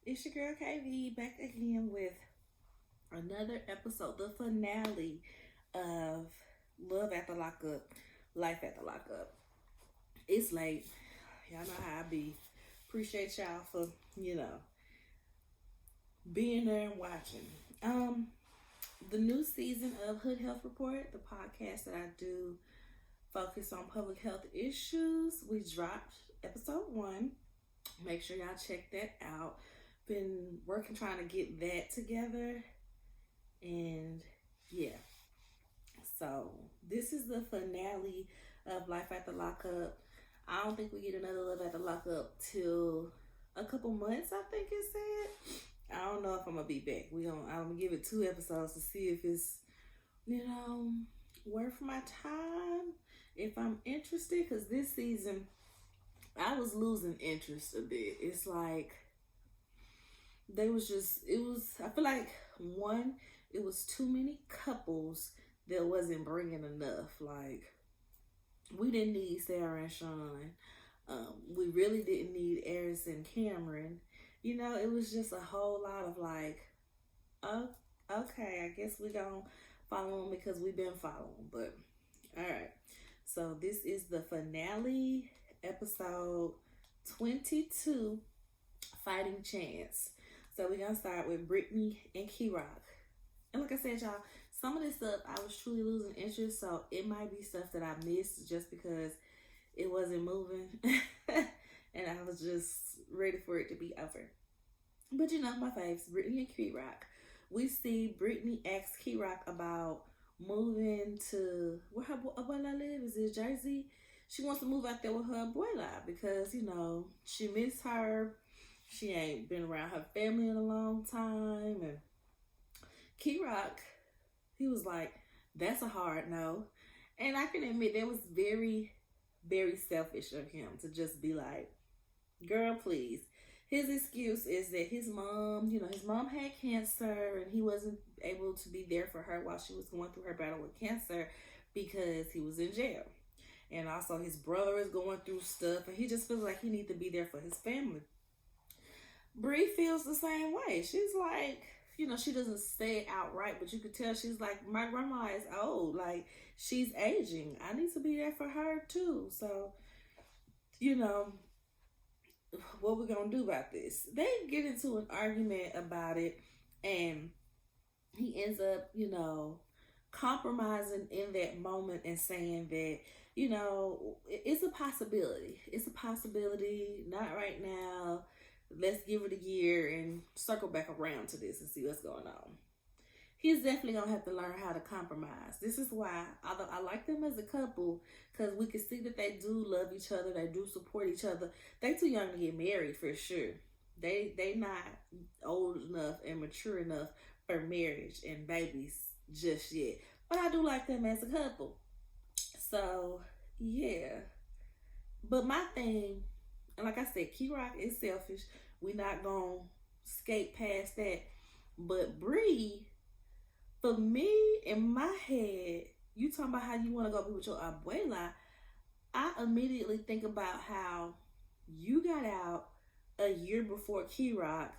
It's your girl KV back again with another episode, the finale of Love at the Lockup, Life at the Lockup. It's late. Y'all know how I be. Appreciate y'all for, being there and watching. The new season of Hood Health Report, the podcast that I do focus on public health issues. We dropped episode 1. Make sure y'all check that out. Been working trying to get that together, and yeah, so this is the finale of Life at the Lockup. I don't think we get another Love at the Lockup till a couple months, I think it said. I don't know if I'm gonna be back. I'm gonna give it 2 episodes to see if it's worth my time, if I'm interested, because this season I was losing interest a bit. It's like I feel like it was too many couples that wasn't bringing enough. Like, we didn't need Sarah and Sean. We really didn't need Eris and Cameron. It was just a whole lot of like, oh, okay, I guess we gonna follow them because we've been following. But all right, so this is the finale, episode 22, Fighting Chance. So we're gonna start with Brittany and Key Rock. And like I said, y'all, some of this stuff I was truly losing interest, so it might be stuff that I missed just because it wasn't moving. And I was just ready for it to be over. But my faves, Brittany and Key Rock. We see Brittany ask Key Rock about moving to where her abuela live. Is it Jersey? She wants to move out there with her abuela because, she missed her. She ain't been around her family in a long time. And Key Rock, he was like, that's a hard no. And I can admit that was very, very selfish of him to just be like, girl, please. His excuse is that his mom had cancer and he wasn't able to be there for her while she was going through her battle with cancer because he was in jail. And also his brother is going through stuff and he just feels like he needs to be there for his family. Bree feels the same way. She's like, she doesn't say it outright, but you could tell she's like, my grandma is old. Like, she's aging. I need to be there for her too. So, what we're going to do about this? They get into an argument about it, and he ends up, compromising in that moment and saying that, it's a possibility. It's a possibility, not right now. Let's give it a year and circle back around to this and see what's going on. He's definitely going to have to learn how to compromise. This is why, although I like them as a couple, because we can see that they do love each other, they do support each other. They too young to get married for sure. They not old enough and mature enough for marriage and babies just yet. But I do like them as a couple. So, yeah. But my thing, and like I said, Key Rock is selfish. We're not going to skate past that. But Bree, for me, in my head, you talking about how you want to go be with your abuela, I immediately think about how you got out a year before Key Rock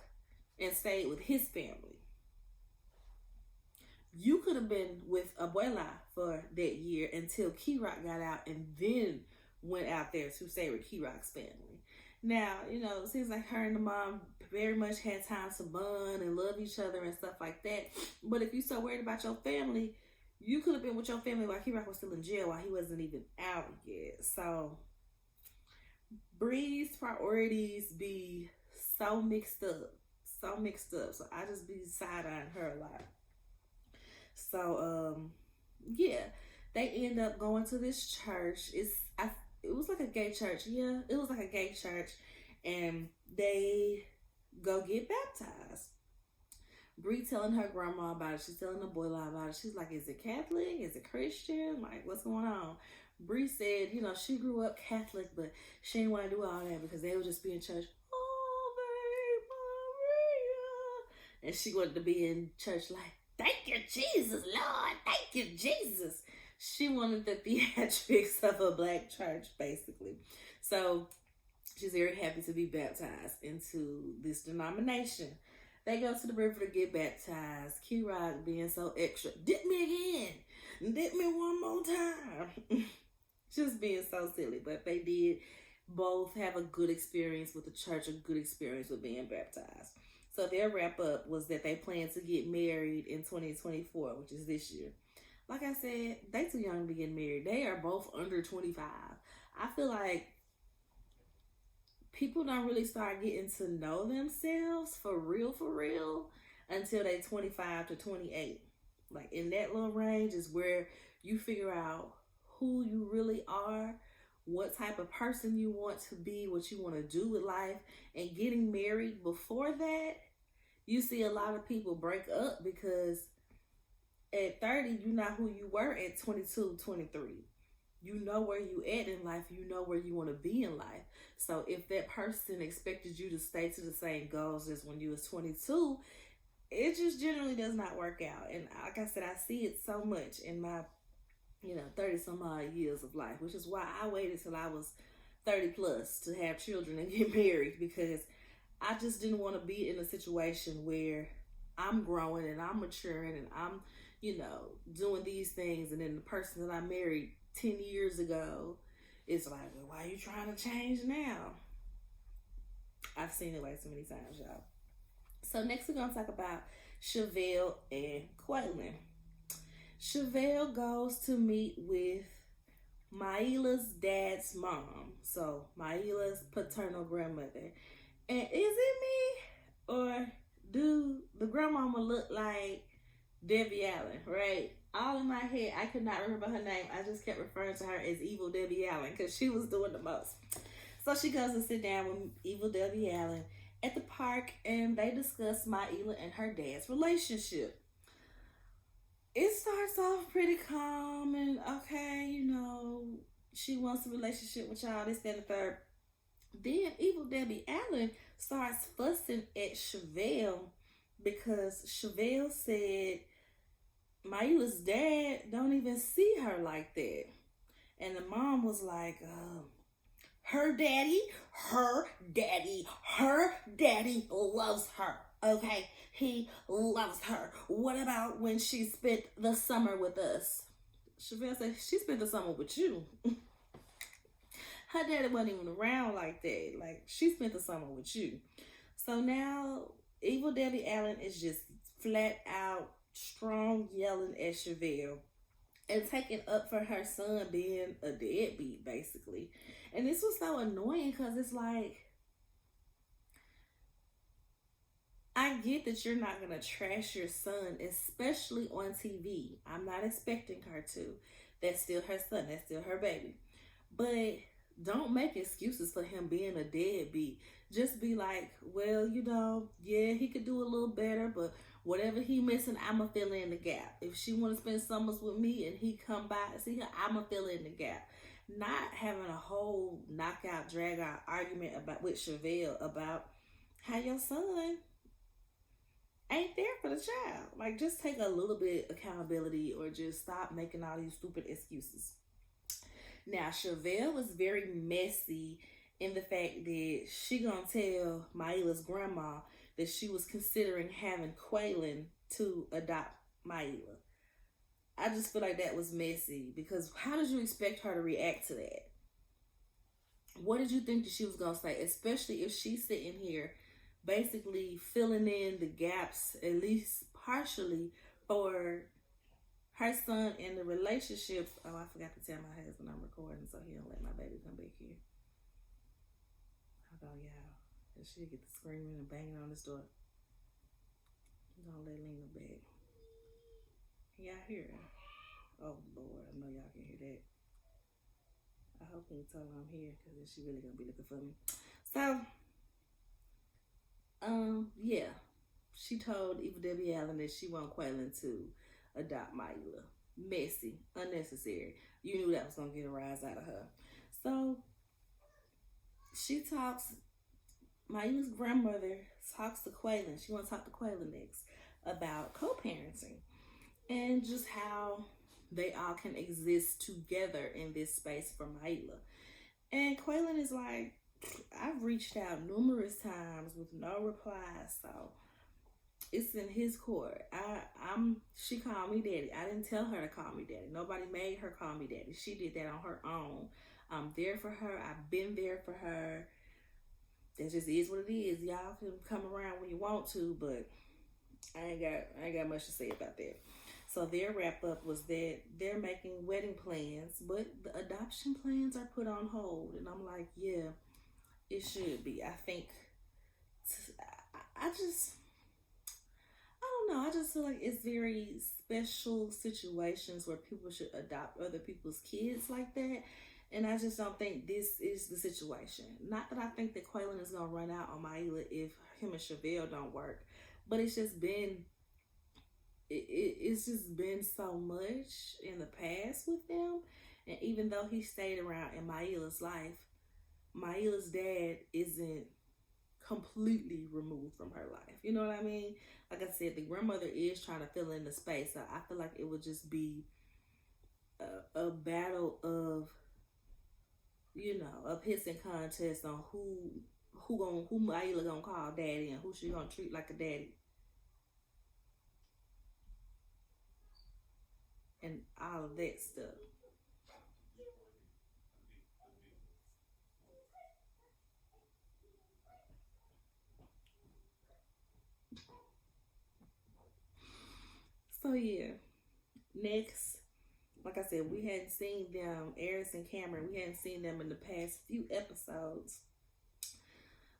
and stayed with his family. You could have been with abuela for that year until Key Rock got out and then went out there to stay with Key Rock's family. Now, it seems like her and the mom very much had time to bond and love each other and stuff like that. But if you're so worried about your family, you could have been with your family while Key Rock was still in jail, while he wasn't even out yet. So, Bree's priorities be so mixed up. So I just be side-eyeing her a lot. So, yeah, they end up going to this church. It was like a gay church. Yeah, it was like a gay church. And they go get baptized. Bree telling her grandma about it. She's telling the abuela about it. She's like, is it Catholic? Is it Christian? Like, what's going on? Bree said, she grew up Catholic, but she didn't want to do all that because they would just be in church. Ave Maria. And she wanted to be in church like, thank you, Jesus, Lord. Thank you, Jesus. She wanted the theatrics of a black church, basically. So She's very happy to be baptized into this denomination. They go to the river to get baptized. Q-Rock being so extra. Dip me again. Dip me one more time. Just being so silly. But they did both have a good experience with the church, a good experience with being baptized. So their wrap up was that they plan to get married in 2024, which is this year. Like I said, they too young to be getting married. They are both under 25. I feel like people don't really start getting to know themselves for real until they 25 to 28. Like in that little range is where you figure out who you really are, what type of person you want to be, what you want to do with life. And getting married before that, you see a lot of people break up because at 30, you're not who you were at 22, 23. You know where you at in life. You know where you want to be in life. So if that person expected you to stay to the same goals as when you was 22, it just generally does not work out. And like I said, I see it so much in my 30 some odd years of life, which is why I waited till I was 30 plus to have children and get married, because I just didn't want to be in a situation where I'm growing and I'm maturing and I'm, doing these things. And then the person that I married 10 years ago is like, well, why are you trying to change now? I've seen it way too many times, y'all. So next we're going to talk about Chevelle and Quaylon. Chevelle goes to meet with Maila's dad's mom. So Maila's paternal grandmother. And is it me, or do the grandmama look like Debbie Allen, right? All in my head, I could not remember her name. I just kept referring to her as Evil Debbie Allen because she was doing the most. So she goes and sit down with Evil Debbie Allen at the park, and they discuss Maila and her dad's relationship. It starts off pretty calm and okay, she wants a relationship with y'all, this, that, and the third. Then Evil Debbie Allen starts fussing at Chevelle because Chevelle said Maila's dad don't even see her like that. And the mom was like, her daddy loves her. Okay, he loves her. What about when she spent the summer with us? Chevelle said, she spent the summer with you. Her daddy wasn't even around like that. Like, she spent the summer with you. So now, Evil Debbie Allen is just flat out strong yelling at Chevelle and taking up for her son being a deadbeat, basically. And this was so annoying because it's like, I get that you're not going to trash your son, especially on TV. I'm not expecting her to. That's still her son. That's still her baby. But don't make excuses for him being a deadbeat. Just be like, well, yeah, he could do a little better, but whatever he missing, I'ma fill in the gap. If she want to spend summers with me and he come by and see her, I'ma fill in the gap. Not having a whole knockout, drag out argument with Chevelle about how your son ain't there for the child. Like, just take a little bit accountability or just stop making all these stupid excuses. Now, Chevelle was very messy in the fact that she gonna tell Maila's grandma that she was considering having Quaylon to adopt Maila. I just feel like that was messy because how did you expect her to react to that? What did you think that she was gonna say? Especially if she's sitting here basically filling in the gaps, at least partially, for her son in the relationships. Oh, I forgot to tell my husband I'm recording so he don't let my baby come back here. Hold on, y'all. She'll get the screaming and banging on this door. Don't let Lena back. Can y'all hear her? Oh, Lord. I know y'all can hear that. I hope he tell her I'm here because she really going to be looking for me. So, yeah. She told Evil Debbie Allen that she want Quaylon to adopt Maila. Messy. Unnecessary. You knew that was going to get a rise out of her. So, she talks, Maila's grandmother talks to Quaylon. She wants to talk to Quaylon next about co-parenting and just how they all can exist together in this space for Maila. And Quaylon is like, I've reached out numerous times with no reply, so it's in his court. She called me daddy. I didn't tell her to call me daddy. Nobody made her call me daddy. She did that on her own. I'm there for her. I've been there for her. That just is what it is. Y'all can come around when you want to, but I ain't got much to say about that. So their wrap up was that they're making wedding plans, but the adoption plans are put on hold. And I'm like, yeah, it should be. I think I just I don't know. I just feel like it's very special situations where people should adopt other people's kids like that. And I just don't think this is the situation. Not that I think that Quaylen is gonna run out on Maila if him and Chevelle don't work, but it's just been so much in the past with them. And even though he stayed around in Maila's life, Maila's dad isn't completely removed from her life. You know what I mean? Like I said, the grandmother is trying to fill in the space. So I feel like it would just be a battle of, a pissing contest on who Maila gonna call daddy and who she gonna treat like a daddy. And all of that stuff. So yeah, next, like I said, we hadn't seen them, Eris and Cameron. We hadn't seen them in the past few episodes,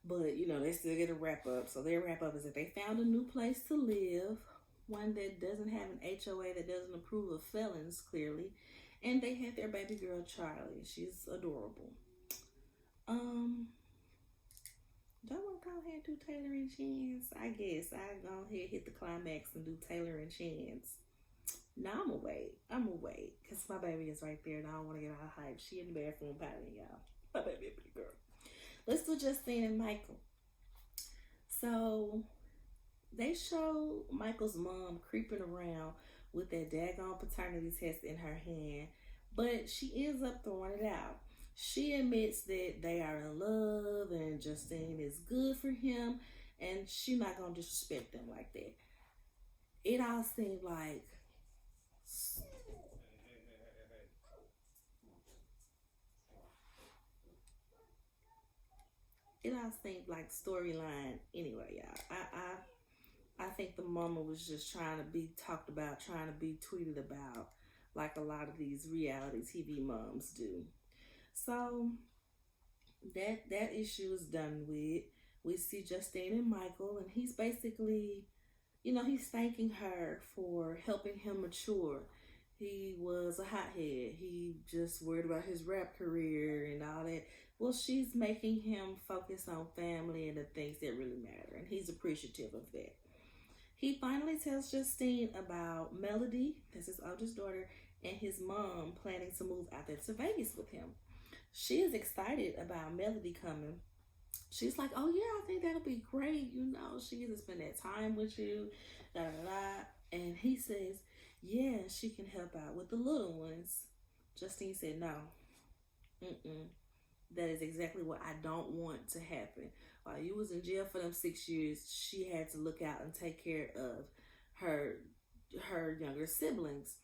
but they still get a wrap up. So their wrap up is that they found a new place to live, one that doesn't have an HOA, that doesn't approve of felons clearly, and they had their baby girl Charlie. She's adorable. Um, do I want to go ahead and do Taylor and Chance? I guess I go ahead hit the climax and do Taylor and Chance. No, I'm gonna wait. Because my baby is right there and I don't want to get all hyped. She in the bathroom pouting, y'all. My baby a pretty girl. Let's do Justine and Michael. So they show Michael's mom creeping around with that daggone paternity test in her hand, but she ends up throwing it out. She admits that they are in love and Justine is good for him, and she's not gonna disrespect them like that. It all seemed like storyline anyway, y'all. I think the mama was just trying to be talked about, trying to be tweeted about, like a lot of these reality TV moms do. So that issue is done with. We see Justine and Michael, and he's basically, he's thanking her for helping him mature. He was a hothead. He just worried about his rap career and all that. Well, she's making him focus on family and the things that really matter, and he's appreciative of that. He finally tells Justine about Melody, that's his oldest daughter, and his mom planning to move out there to Vegas with him. She is excited about Melody coming. She's like, oh yeah, I think that'll be great. She gets to spend that time with you, da da da. And he says, yeah, she can help out with the little ones. Justine said, no, that is exactly what I don't want to happen. While you was in jail for them 6 years, she had to look out and take care of her younger siblings.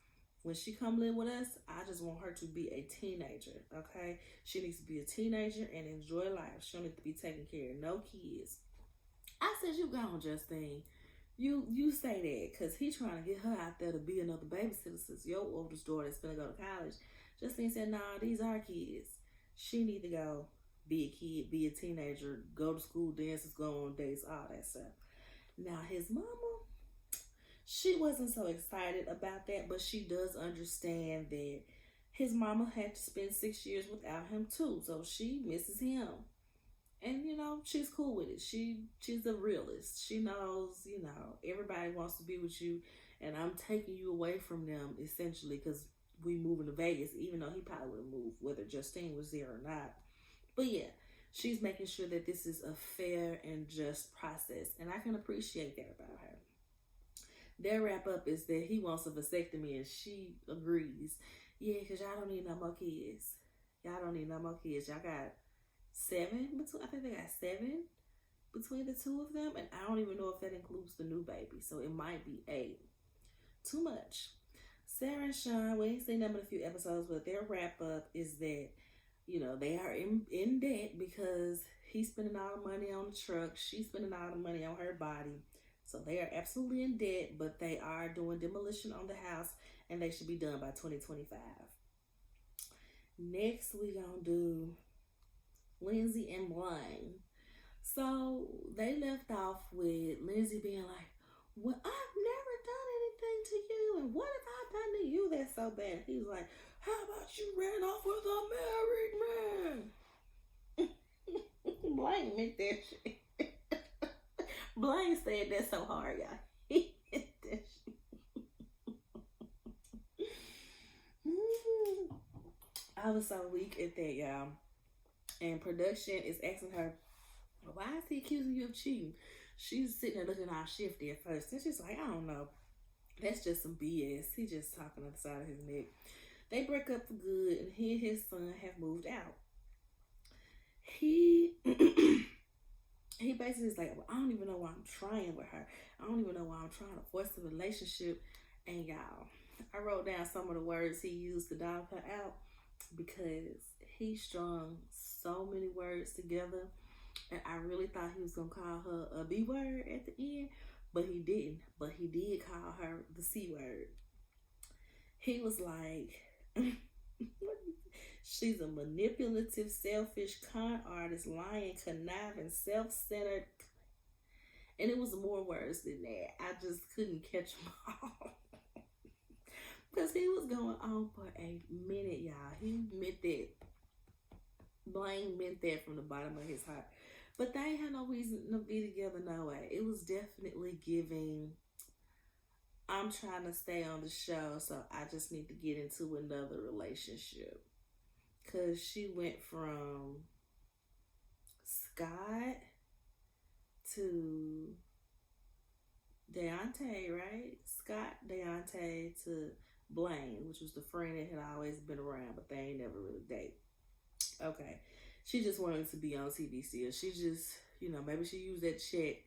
When she come live with us, I just want her to be a teenager, okay? She needs to be a teenager and enjoy life. She don't need to be taking care of no kids. I said, you gone, Justine. You say that because he's trying to get her out there to be another babysitter since your oldest daughter is going to go to college. Justine said, nah, these are kids. She need to go be a kid, be a teenager, go to school, dances, go on dates, all that stuff. Now, his mama, she wasn't so excited about that, but she does understand that his mama had to spend 6 years without him too, so she misses him. And she's cool with it. She's a realist. She knows, everybody wants to be with you, and I'm taking you away from them essentially because we moving to Vegas, even though he probably would have moved whether Justine was there or not. But yeah, she's making sure that this is a fair and just process, and I can appreciate that about her. Their wrap up is that he wants a vasectomy, and she agrees. Yeah, because y'all don't need no more kids. Y'all don't need no more kids. Y'all got 7 between. I think they got 7 between the two of them, and I don't even know if that includes the new baby. So it might be 8. Too much. Sarah and Sean, we ain't seen them in a few episodes, but their wrap up is that, they are in debt because he's spending all the money on the truck, she's spending all the money on her body. So they are absolutely in debt, but they are doing demolition on the house, and they should be done by 2025. Next, we gonna do Lindsay and Blaine. So they left off with Lindsay being like, well, I've never done anything to you, and what have I done to you that's so bad? He's like, how about you ran off with a married man? Blaine meant that shit. Blaine said that so hard, y'all. He meant that shit. I was so weak at that, y'all. And production is asking her, why is he accusing you of cheating? She's sitting there looking all shifty at first. And she's like, I don't know. That's just some BS. He just talking on the side of his neck. They break up for good, and he and his son have moved out. He basically is like, well, I don't even know why I'm trying with her. I don't even know why I'm trying to force a relationship. And y'all, I wrote down some of the words he used to dog her out because he strung so many words together. And I really thought he was going to call her a B word at the end, but he didn't. But he did call her the C word. He was like, she's a manipulative, selfish, con artist, lying, conniving, self-centered. And it was more words than that. I just couldn't catch them all. Because he was going on for a minute, y'all. He meant that. Blaine meant that from the bottom of his heart. But they ain't had no reason to be together, no way. It was definitely giving, I'm trying to stay on the show, so I just need to get into another relationship. Because she went from Scott to Deontay, right? Scott, Deontay to Blaine, which was the friend that had always been around, but they ain't never really date. Okay. She just wanted to be on TV still. She just, maybe she used that check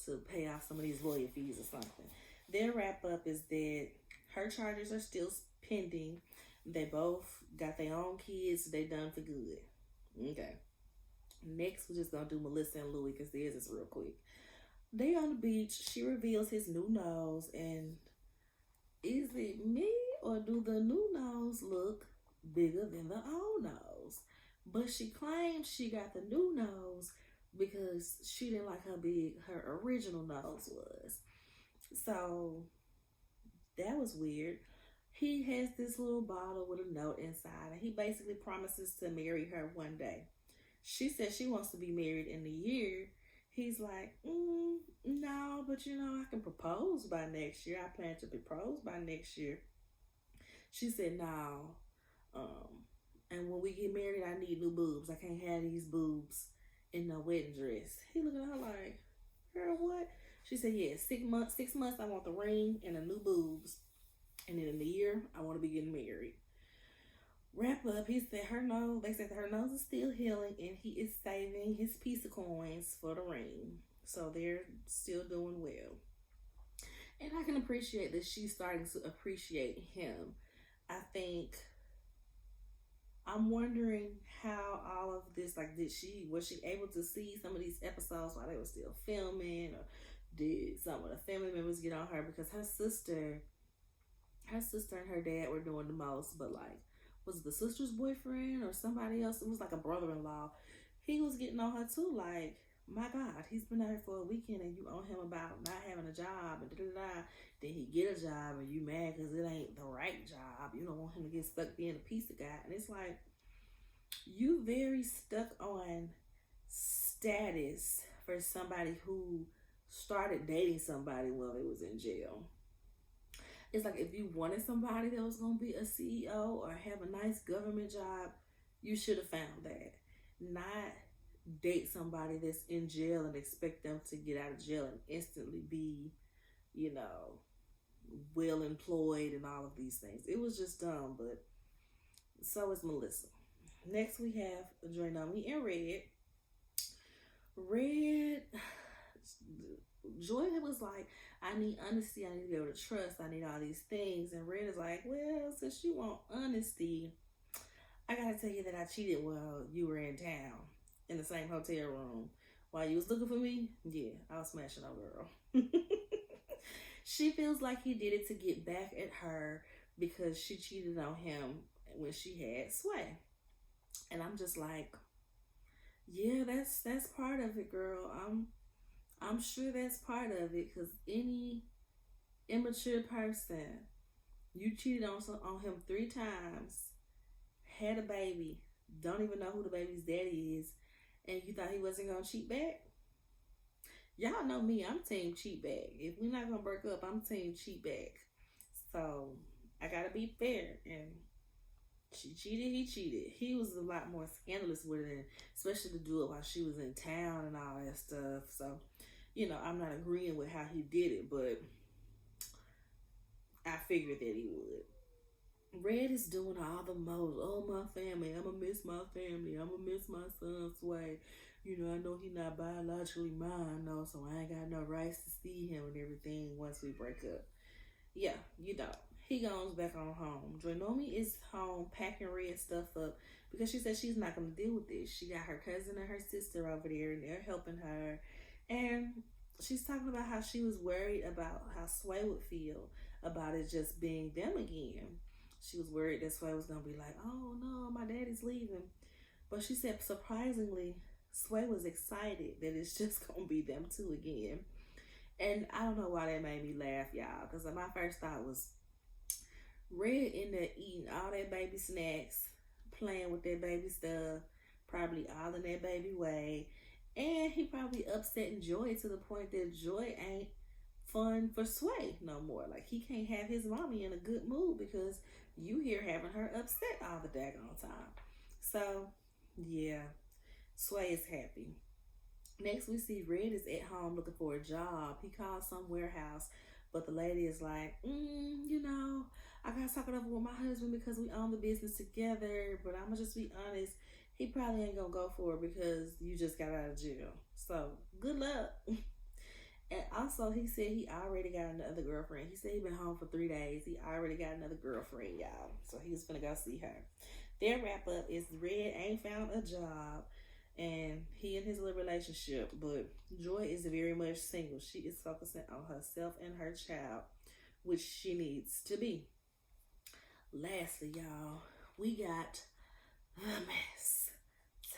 to pay off some of these lawyer fees or something. Their wrap up is that her charges are still pending. They both got their own kids. They done for good. Okay. Next, we're just going to do Melissa and Louie because theirs is real quick. They on the beach. She reveals his new nose. And is it me or do the new nose look bigger than the old nose? But she claims she got the new nose because she didn't like how big her original nose was. So that was weird. He has this little bottle with a note inside, and he basically promises to marry her one day. She says she wants to be married in a year. He's like, no, but I can propose by next year. I plan to propose by next year. She said, no. And when we get married, I need new boobs. I can't have these boobs in no wedding dress. He looked at her like, girl, what? She said, yeah, 6 months. 6 months, I want the ring and the new boobs. And then in a year, I want to be getting married. Wrap up, they said her nose is still healing, and he is saving his piece of coins for the ring. So they're still doing well. And I can appreciate that she's starting to appreciate him. I'm wondering how all of this, was she able to see some of these episodes while they were still filming, or did some of the family members get on her? Because her sister and her dad were doing the most, but was it the sister's boyfriend or somebody else? It was like a brother-in-law. He was getting on her too, like, my God, he's been out here for a weekend and you on him about not having a job and da-da-da. Then he get a job and you mad because it ain't the right job. You don't want him to get stuck being a piece of guy. And it's like, you very stuck on status for somebody who started dating somebody while they was in jail. It's like if you wanted somebody that was going to be a CEO or have a nice government job, you should have found that. Not date somebody that's in jail and expect them to get out of jail and instantly be, well employed and all of these things. It was just dumb, but so is Melissa. Next we have Joynomi and Red. Red, Joy was like, I need honesty, I need to be able to trust, I need all these things. And Red is like, well, since you want honesty, I gotta tell you that I cheated while you were in town in the same hotel room. While you was looking for me, yeah, I was smashing a girl. She feels like he did it to get back at her because she cheated on him when she had Sway. And I'm just like, yeah, that's part of it, girl. I'm sure that's part of it because any immature person, you cheated on him 3 times, had a baby, don't even know who the baby's daddy is, and you thought he wasn't gonna cheat back. Y'all know me, I'm team cheat back. If we're not gonna break up, I'm team cheat back. So I gotta be fair. And she cheated, he cheated. He was a lot more scandalous with it, especially to do it while she was in town and all that stuff. So, I'm not agreeing with how he did it, but I figured that he would. Red is doing all the most. Oh, my family. I'm going to miss my family. I'm going to miss my son, Sway. I know he's not biologically mine, no, so I ain't got no rights to see him and everything once we break up. Yeah, you don't. He goes back on home. Dronomi is home packing Red stuff up because she said she's not going to deal with this. She got her cousin and her sister over there, and they're helping her. And she's talking about how she was worried about how Sway would feel about it just being them again. She was worried that Sway was going to be like, oh no, my daddy's leaving. But she said, surprisingly, Sway was excited that it's just going to be them two again. And I don't know why that made me laugh, y'all, because my first thought was Red in there eating all that baby snacks, playing with that baby stuff, probably all in that baby way. And he probably upsetting Joy to the point that Joy ain't fun for Sway no more. Like, he can't have his mommy in a good mood because you here having her upset all the daggone time. So, yeah, Sway is happy. Next, we see Red is at home looking for a job. He calls some warehouse, but the lady is like, I gotta talk it over with my husband because we own the business together, but I'm gonna just be honest, he probably ain't gonna go for it because you just got out of jail. So, good luck. And also, he said he already got another girlfriend. He said he been home for 3 days. He already got another girlfriend, y'all. So, he's gonna go see her. Their wrap up is Red ain't found a job and he in his little relationship, but Joy is very much single. She is focusing on herself and her child, which she needs to be. Lastly, y'all, we got the mess.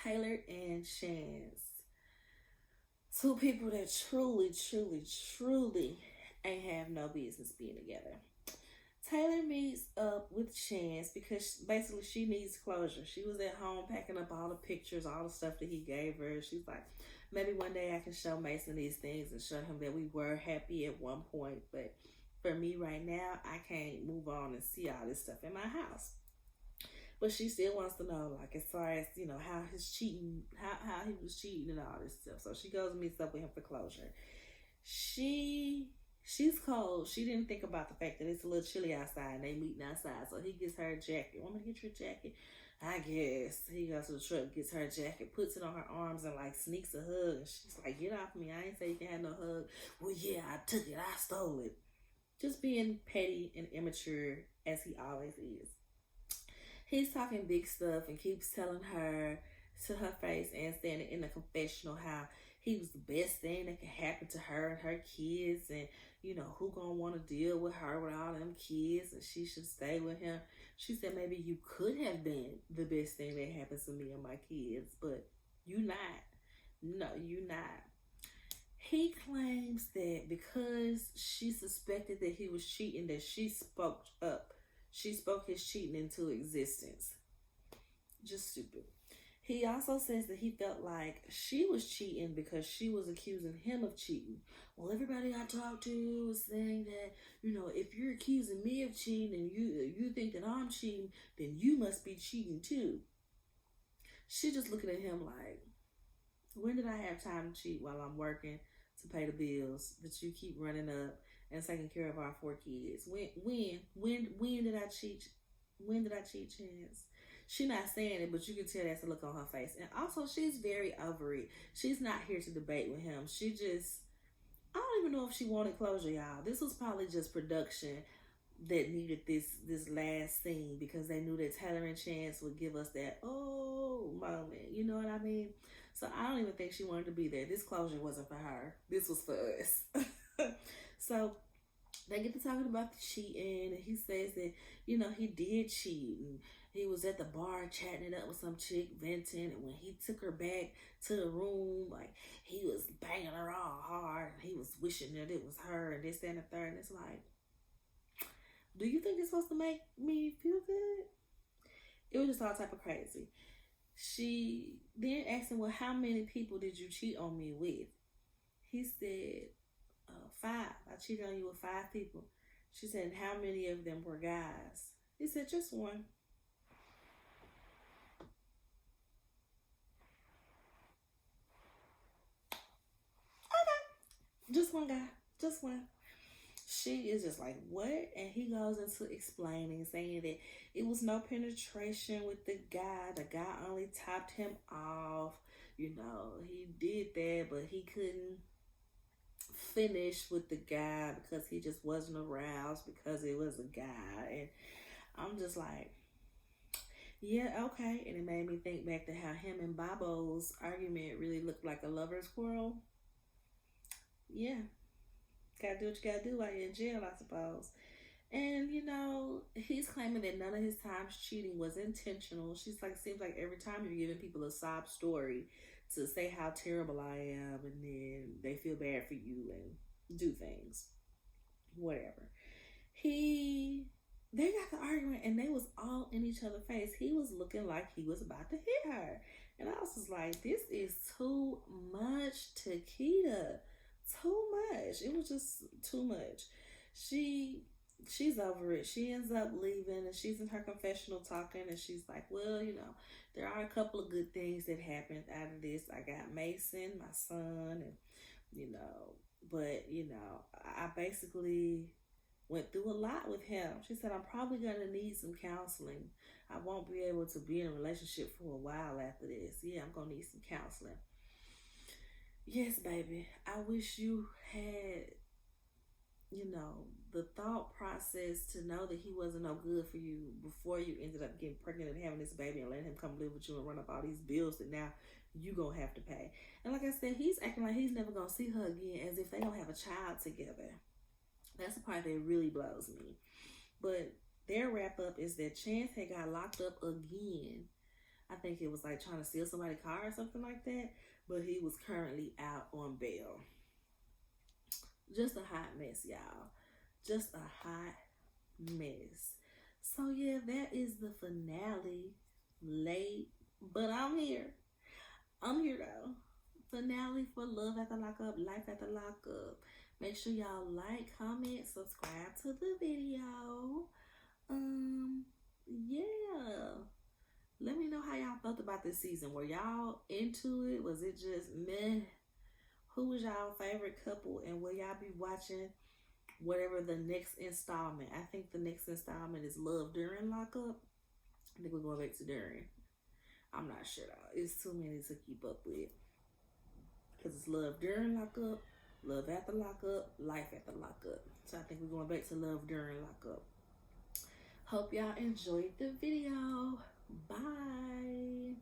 Taylor and Chance. Two people that truly, truly, truly ain't have no business being together. Taylor meets up with Chance because basically she needs closure. She was at home packing up all the pictures, all the stuff that he gave her. She's like, maybe one day I can show Mason these things and show him that we were happy at one point. But for me right now, I can't move on and see all this stuff in my house. But she still wants to know, like, as far as, how his cheating, how he was cheating and all this stuff. So she goes and meets up with him for closure. She's cold. She didn't think about the fact that it's a little chilly outside and they meeting outside. So he gets her a jacket. Want me to get your jacket? I guess. He goes to the truck, gets her a jacket, puts it on her arms and like sneaks a hug. And she's like, get off me. I ain't say you can have no hug. Well, yeah, I took it. I stole it. Just being petty and immature as he always is. He's talking big stuff and keeps telling her to her face and standing in the confessional how he was the best thing that could happen to her and her kids, and who gonna want to deal with her with all them kids, and she should stay with him. She said maybe you could have been the best thing that happens to me and my kids, but you not. No, you not. He claims that because she suspected that he was cheating, that she spoke up. She spoke his cheating into existence. Just stupid. He also says that he felt like she was cheating because she was accusing him of cheating. Well, everybody I talked to was saying that, if you're accusing me of cheating and you think that I'm cheating, then you must be cheating too. She just looking at him like, when did I have time to cheat while I'm working to pay the bills that you keep running up and taking care of our 4 kids? When did I cheat? When did I cheat, Chance? She not saying it, but you can tell that's a look on her face. And also, she's very over it. She's not here to debate with him. She just, I don't even know if she wanted closure, y'all. This was probably just production that needed this last scene because they knew that Taylor and Chance would give us that oh moment. You know what I mean? So I don't even think she wanted to be there. This closure wasn't for her. This was for us. So they get to talking about the cheating, and he says that, you know, he did cheat, and he was at the bar chatting it up with some chick, venting, and when he took her back to the room, like, he was banging her all hard, and he was wishing that it was her, and this, that, and the third, and it's like, do you think it's supposed to make me feel good? It was just all type of crazy. She then asked him, well, how many people did you cheat on me with? He said, 5. I cheated on you with 5 people. She said, how many of them were guys? He said, just one. Okay. Just one guy. Just one. She is just like, what? And he goes into explaining, saying that it was no penetration with the guy. The guy only topped him off. You know, he did that, but he couldn't finish with the guy because he just wasn't aroused because it was a guy. And I'm just like, yeah, okay. And it made me think back to how him and Bobo's argument really looked like a lover's quarrel. Yeah. Gotta do what you gotta do while you're in jail, I suppose. And you know, he's claiming that none of his times cheating was intentional. She's like, seems like every time you're giving people a sob story to say how terrible I am, and then they feel bad for you and do things, whatever. They got the argument, and they was all in each other's face. He was looking like he was about to hit her, and I was just like, this is too much, Takeda. Too much. It was just too much. She's over it. She ends up leaving, and she's in her confessional talking, and she's like, well, you know, there are a couple of good things that happened out of this. I got Mason, my son, and you know, but you know, I basically went through a lot with him. She said, I'm probably gonna need some counseling. I won't be able to be in a relationship for a while after this. Yeah, I'm gonna need some counseling. Yes, baby. I wish you had, you know, the thought process to know that he wasn't no good for you before you ended up getting pregnant and having this baby and letting him come live with you and run up all these bills that now you gonna have to pay. And like I said, he's acting like he's never gonna see her again, as if they don't have a child together. That's the part that really blows me. But their wrap up is that Chance had got locked up again. I think it was like trying to steal somebody's car or something like that. But he was currently out on bail. Just a hot mess, y'all. Just a hot mess. So yeah, that is the finale. Late, but I'm here. I'm here though. Finale for Love at the Lockup, Life at the Lockup. Make sure y'all like, comment, subscribe to the video. Yeah. Let me know how y'all felt about this season. Were y'all into it? Was it just meh? Who was y'all favorite couple? And will y'all be watching whatever the next installment? I think the next installment is Love During Lockup. I think we're going back to During. I'm not sure though. It's too many to keep up with. Because it's Love During Lockup, Love at the Lockup, Life at the Lockup. So I think we're going back to Love During Lockup. Hope y'all enjoyed the video. Bye.